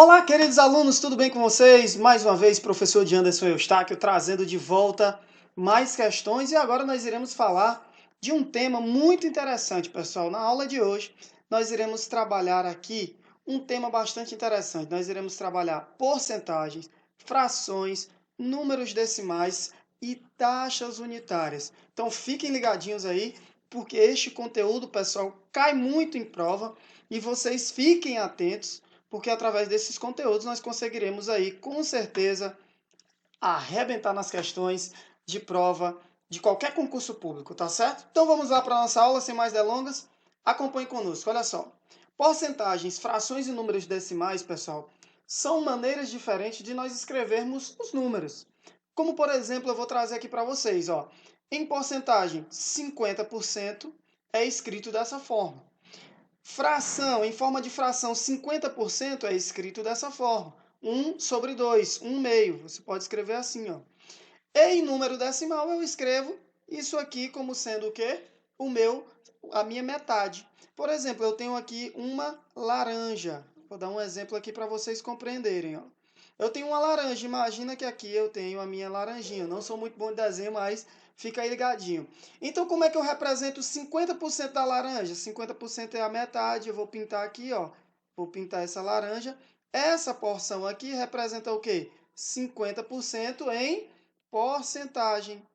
Olá, queridos alunos, tudo bem com vocês? Mais uma vez, professor de Anderson Eustáquio, trazendo de volta mais questões. E agora nós iremos falar de um tema muito interessante, pessoal. Na aula de hoje, nós iremos trabalhar aqui um tema bastante interessante. Nós iremos trabalhar porcentagens, frações, números decimais e taxas unitárias. Então, fiquem ligadinhos aí, porque este conteúdo, pessoal, cai muito em prova e vocês fiquem atentos, porque através desses conteúdos nós conseguiremos aí, com certeza, arrebentar nas questões de prova de qualquer concurso público, tá certo? Então vamos lá para a nossa aula, sem mais delongas. Acompanhe conosco, olha só. Porcentagens, frações e números decimais, pessoal, são maneiras diferentes de nós escrevermos os números. Como, por exemplo, eu vou trazer aqui para vocês, ó. Em porcentagem, 50% é escrito dessa forma. Fração, em forma de fração, 50% é escrito dessa forma. 1 sobre 2, 1 meio. Você pode escrever assim, ó. E em número decimal eu escrevo isso aqui como sendo o quê? A minha metade. Por exemplo, eu tenho aqui uma laranja. Vou dar um exemplo aqui para vocês compreenderem, ó. Eu tenho uma laranja, imagina que aqui eu tenho a minha laranjinha. Eu não sou muito bom de desenho, mas fica aí ligadinho. Então, como é que eu represento 50% da laranja? 50% é a metade, eu vou pintar aqui, ó. Vou pintar essa laranja. Essa porção aqui representa o quê? 50% em porcentagem.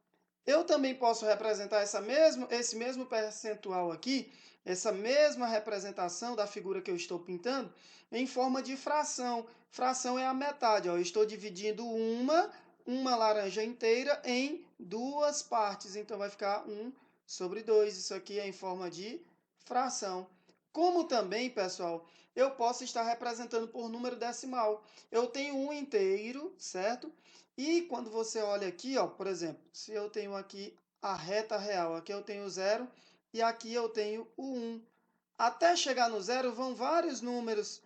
Eu também posso representar esse mesmo percentual aqui, essa mesma representação da figura que eu estou pintando, em forma de fração. Fração é a metade. Ó. Eu estou dividindo uma laranja inteira em duas partes. Então, vai ficar 1 sobre 2. Isso aqui é em forma de fração. Como também, pessoal, eu posso estar representando por número decimal. Eu tenho um inteiro, certo? E quando você olha aqui, ó, por exemplo, se eu tenho aqui a reta real, aqui eu tenho 0 e aqui eu tenho o 1. Até chegar no 0 vão vários números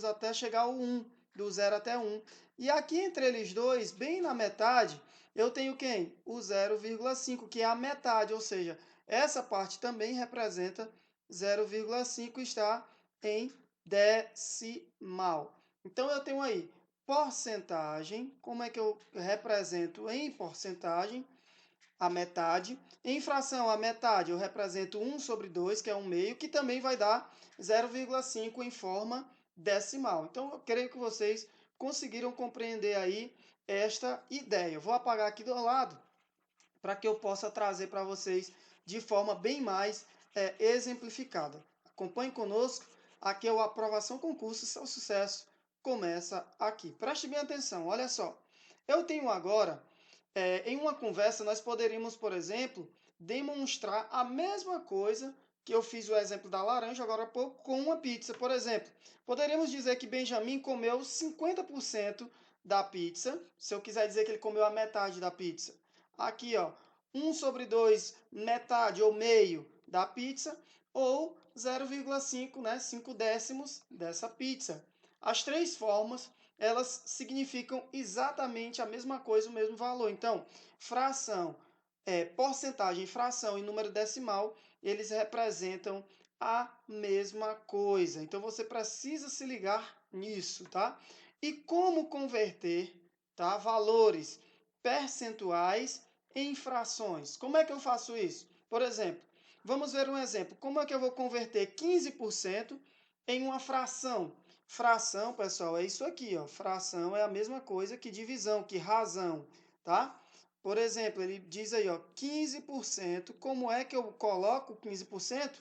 até chegar ao 1, do 0 até 1. E aqui entre eles dois, bem na metade, eu tenho quem? O 0,5, que é a metade, ou seja, essa parte também representa 0,5 está em decimal. Então eu tenho aí porcentagem, como é que eu represento em porcentagem? A metade. Em fração, a metade eu represento 1 sobre 2, que é 1 meio, que também vai dar 0,5 em forma decimal. Então, eu creio que vocês conseguiram compreender aí esta ideia. Eu vou apagar aqui do lado para que eu possa trazer para vocês de forma bem mais exemplificada. Acompanhe conosco, aqui é o Aprovação Concurso, seu sucesso começa aqui. Preste bem atenção, olha só. Eu tenho agora, em uma conversa, nós poderíamos, por exemplo, demonstrar a mesma coisa que eu fiz o exemplo da laranja agora há pouco com uma pizza. Por exemplo, poderíamos dizer que Benjamin comeu 50% da pizza, se eu quiser dizer que ele comeu a metade da pizza. Aqui, ó, 1 sobre 2, metade ou meio da pizza, ou 0,5, né, 5 décimos dessa pizza. As três formas, elas significam exatamente a mesma coisa, o mesmo valor. Então, fração, porcentagem, fração e número decimal, eles representam a mesma coisa. Então, você precisa se ligar nisso, tá? E como converter, tá, valores percentuais em frações? Como é que eu faço isso? Por exemplo, vamos ver um exemplo. Como é que eu vou converter 15% em uma fração? Fração, pessoal, é isso aqui, ó. Fração é a mesma coisa que divisão, que razão, tá? Por exemplo, ele diz aí, ó, 15%. Como é que eu coloco 15%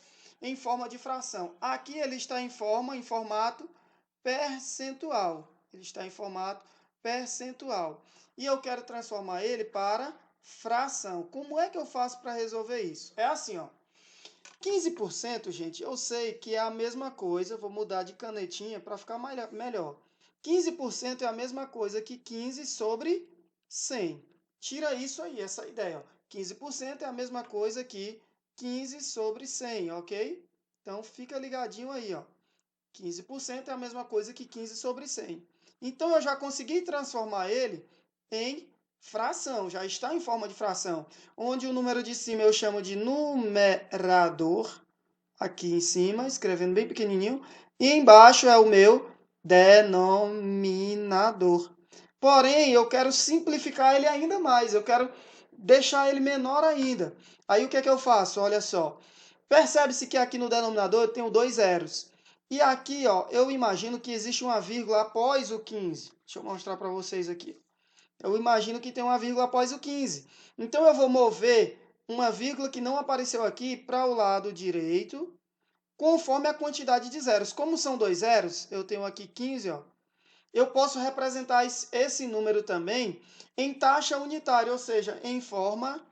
em forma de fração? Aqui ele está em formato percentual. Ele está em formato percentual. E eu quero transformar ele para fração. Como é que eu faço para resolver isso? É assim, ó. 15%, gente, eu sei que é a mesma coisa, vou mudar de canetinha para ficar melhor. 15% é a mesma coisa que 15 sobre 100. Tira isso aí, essa ideia. Ó. 15% é a mesma coisa que 15 sobre 100, ok? Então, fica ligadinho aí, ó. 15% é a mesma coisa que 15 sobre 100. Então, eu já consegui transformar ele em fração, já está em forma de fração, onde o número de cima eu chamo de numerador, aqui em cima, escrevendo bem pequenininho, e embaixo é o meu denominador. Porém, eu quero simplificar ele ainda mais, eu quero deixar ele menor ainda. Aí o que é que eu faço? Olha só. Percebe-se que aqui no denominador eu tenho dois zeros. E aqui, ó, eu imagino que existe uma vírgula após o 15. Deixa eu mostrar para vocês aqui. Eu imagino que tem uma vírgula após o 15. Então, eu vou mover uma vírgula que não apareceu aqui para o lado direito, conforme a quantidade de zeros. Como são dois zeros, eu tenho aqui 15, ó. Eu posso representar esse número também em taxa unitária, ou seja, em forma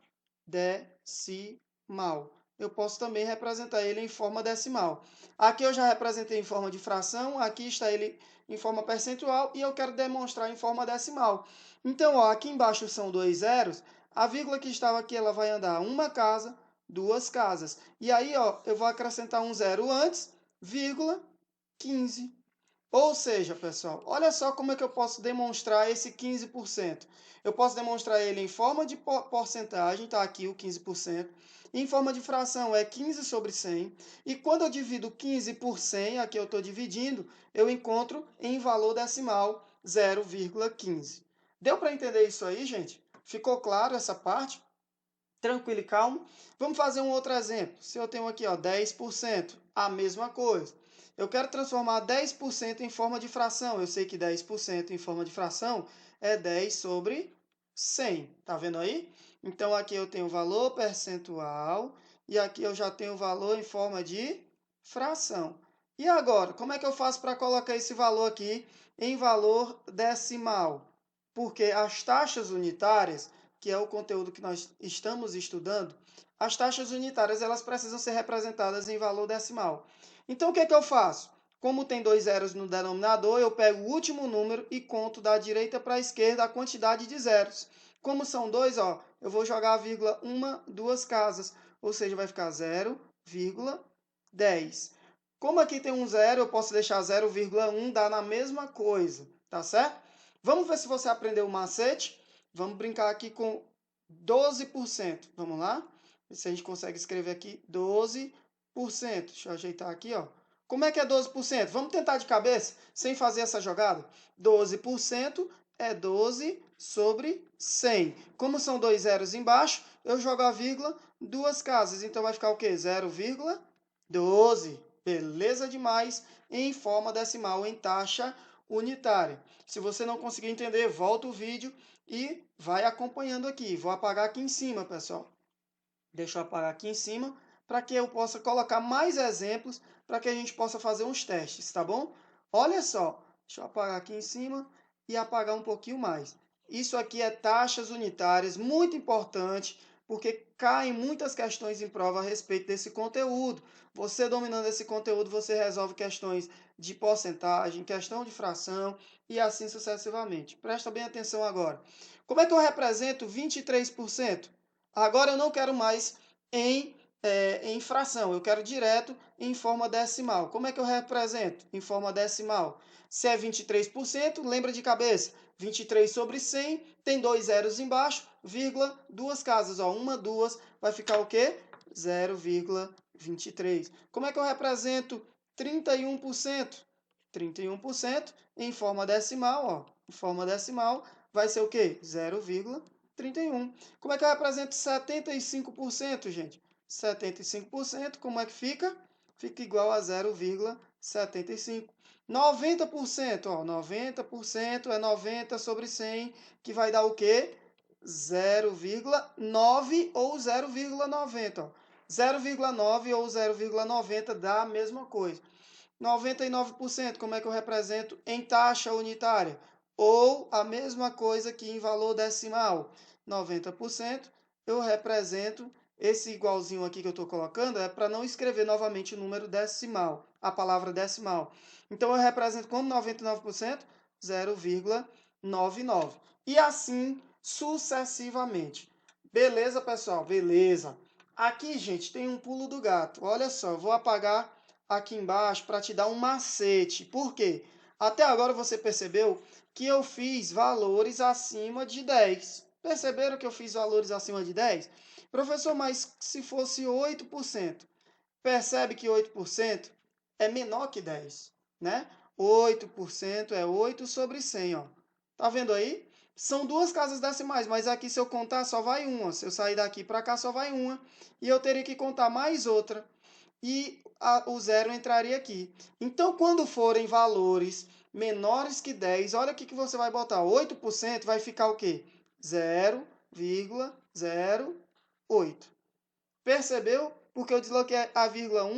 decimal. Eu posso também representar ele em forma decimal. Aqui eu já representei em forma de fração, aqui está ele em forma percentual e eu quero demonstrar em forma decimal. Então, ó, aqui embaixo são dois zeros, a vírgula que estava aqui ela vai andar uma casa, duas casas. E aí, ó, eu vou acrescentar um zero antes, vírgula 15. Ou seja, pessoal, olha só como é que eu posso demonstrar esse 15%. Eu posso demonstrar ele em forma de porcentagem, está aqui o 15%. Em forma de fração é 15 sobre 100. E quando eu divido 15 por 100, aqui eu estou dividindo, eu encontro em valor decimal 0,15. Deu para entender isso aí, gente? Ficou claro essa parte? Tranquilo e calmo. Vamos fazer um outro exemplo. Se eu tenho aqui, ó, 10%, a mesma coisa. Eu quero transformar 10% em forma de fração. Eu sei que 10% em forma de fração é 10 sobre 100. Tá vendo aí? Então, aqui eu tenho o valor percentual e aqui eu já tenho o valor em forma de fração. E agora, como é que eu faço para colocar esse valor aqui em valor decimal? Porque as taxas unitárias, que é o conteúdo que nós estamos estudando, as taxas unitárias elas precisam ser representadas em valor decimal. Então, o que é que eu faço? Como tem dois zeros no denominador, eu pego o último número e conto da direita para a esquerda a quantidade de zeros. Como são dois, ó, eu vou jogar a vírgula uma, duas casas, ou seja, vai ficar 0,10. Como aqui tem um zero, eu posso deixar 0,1, dá na mesma coisa, tá certo? Vamos ver se você aprendeu o macete. Vamos brincar aqui com 12%. Vamos lá? Ver se a gente consegue escrever aqui 12%. Deixa eu ajeitar aqui, ó. Como é que é 12%? Vamos tentar de cabeça, sem fazer essa jogada. 12% é 12 sobre 100. Como são dois zeros embaixo, eu jogo a vírgula, duas casas. Então vai ficar o quê? 0,12. Beleza demais? Em forma decimal, em taxa unitária. Se você não conseguir entender, volta o vídeo e vai acompanhando aqui. Vou apagar aqui em cima, pessoal. Deixa eu apagar aqui em cima para que eu possa colocar mais exemplos para que a gente possa fazer uns testes, tá bom? Olha só, deixa eu apagar aqui em cima e apagar um pouquinho mais. Isso aqui é taxas unitárias, muito importante, porque caem muitas questões em prova a respeito desse conteúdo. Você dominando esse conteúdo, você resolve questões de porcentagem, questão de fração e assim sucessivamente. Presta bem atenção agora. Como é que eu represento 23%? Agora eu não quero mais em fração, eu quero direto em forma decimal. Como é que eu represento em forma decimal? Se é 23%, lembra de cabeça, 23 sobre 100, tem dois zeros embaixo, vírgula, duas casas, ó, uma, duas, vai ficar o quê? 0,23. Como é que eu represento 31%? 31% em forma decimal, ó, em forma decimal, vai ser o quê? 0,31. Como é que eu represento 75%, gente? 75%, como é que fica? Fica igual a 0,75. 90%, ó, 90% é 90 sobre 100, que vai dar o quê? 0,9 ou 0,90, ó. 0,9 ou 0,90 dá a mesma coisa. 99%, como é que eu represento em taxa unitária? Ou a mesma coisa que em valor decimal. 90%, eu represento esse igualzinho aqui que eu estou colocando, é para não escrever novamente o número decimal, a palavra decimal. Então, eu represento como 99%? 0,99. E assim sucessivamente. Beleza, pessoal? Beleza. Aqui, gente, tem um pulo do gato. Olha só, eu vou apagar aqui embaixo para te dar um macete. Por quê? Até agora você percebeu que eu fiz valores acima de 10. Perceberam que eu fiz valores acima de 10? Professor, mas se fosse 8%, percebe que 8% é menor que 10, né? 8% é 8 sobre 100, ó. Tá vendo aí? São duas casas decimais, mas aqui se eu contar só vai uma. Se eu sair daqui para cá só vai uma. E eu teria que contar mais outra. E o zero entraria aqui. Então, quando forem valores menores que 10, olha o que você vai botar. 8% vai ficar o quê? 0,08. Percebeu? Porque eu desloquei a vírgula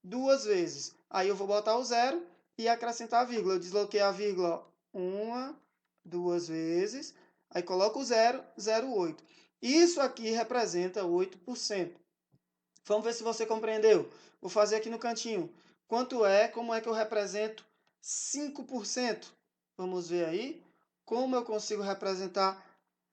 duas vezes. Aí eu vou botar o zero e acrescentar a vírgula. Eu desloquei a vírgula duas vezes. Aí coloco o 0,08. Isso aqui representa 8%. Vamos ver se você compreendeu. Vou fazer aqui no cantinho. Como é que eu represento 5%? Vamos ver aí. Como eu consigo representar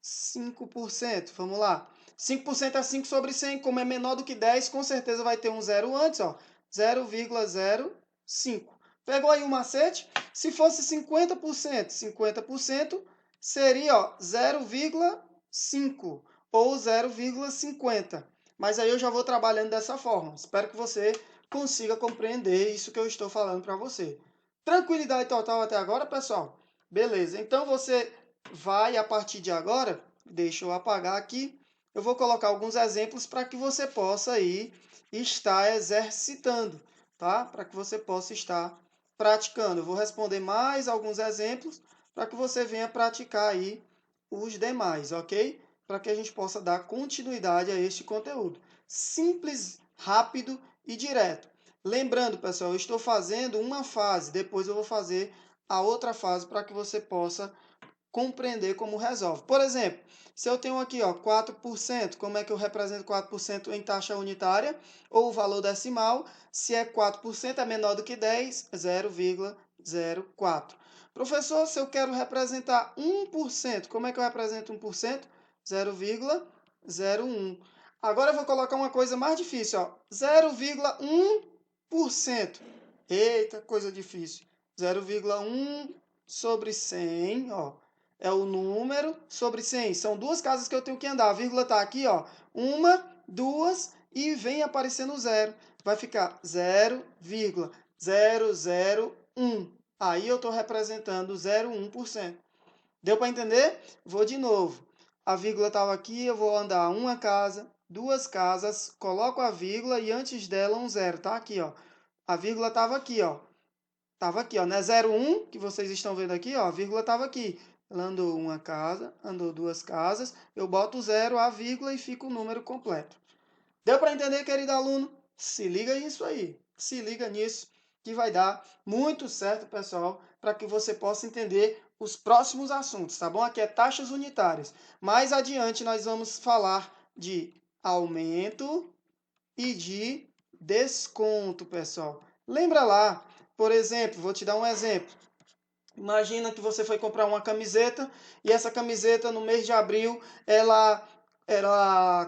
5%? Vamos lá. 5% é 5 sobre 100. Como é menor do que 10, com certeza vai ter um zero antes, ó. 0,05. Pegou aí o macete? Se fosse 50% seria, ó, 0,5 ou 0,50. Mas aí eu já vou trabalhando dessa forma. Espero que você consiga compreender isso que eu estou falando para você. Tranquilidade total até agora, pessoal? Beleza. Então você vai, a partir de agora, deixa eu apagar aqui, eu vou colocar alguns exemplos para que você possa aí estar exercitando, tá? Para que você possa estar praticando. Eu vou responder mais alguns exemplos para que você venha praticar aí os demais, ok? Para que a gente possa dar continuidade a este conteúdo. Simples, rápido e direto. Lembrando, pessoal, eu estou fazendo uma fase, depois eu vou fazer a outra fase para que você possa compreender como resolve. Por exemplo, se eu tenho aqui, ó, 4%, como é que eu represento 4% em taxa unitária ou o valor decimal? Se é 4% é menor do que 10, 0,04. Professor, se eu quero representar 1%, como é que eu represento 1%? 0,01. Agora eu vou colocar uma coisa mais difícil, ó, 0,1%. Eita, coisa difícil. 0,1 sobre 100, ó, é o número sobre 100. São duas casas que eu tenho que andar. A vírgula está aqui, ó. Uma, duas e vem aparecendo zero. Vai ficar 0,001. Aí eu estou representando 0,1%. Deu para entender? Vou de novo. A vírgula estava aqui, eu vou andar uma casa, duas casas, coloco a vírgula e antes dela um zero. Tá aqui, ó. A vírgula estava aqui, ó. Tava aqui, ó, né? 0,1, que vocês estão vendo aqui, ó, a vírgula estava aqui. Ela andou uma casa, andou duas casas, eu boto o zero, a vírgula e fica o número completo. Deu para entender, querido aluno? Se liga nisso aí, se liga nisso, que vai dar muito certo, pessoal, para que você possa entender os próximos assuntos, tá bom? Aqui é taxas unitárias. Mais adiante nós vamos falar de aumento e de desconto, pessoal. Lembra lá, por exemplo, vou te dar um exemplo. Imagina que você foi comprar uma camiseta e essa camiseta no mês de abril ela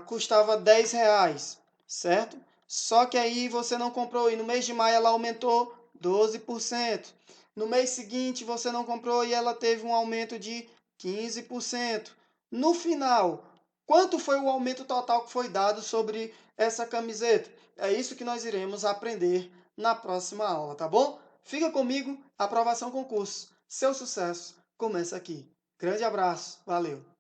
custava R$ 10, certo? Só que aí você não comprou e no mês de maio ela aumentou 12%. No mês seguinte você não comprou e ela teve um aumento de 15%. No final, quanto foi o aumento total que foi dado sobre essa camiseta? É isso que nós iremos aprender na próxima aula, tá bom? Fica comigo, aprovação concurso. Seu sucesso começa aqui. Grande abraço, valeu!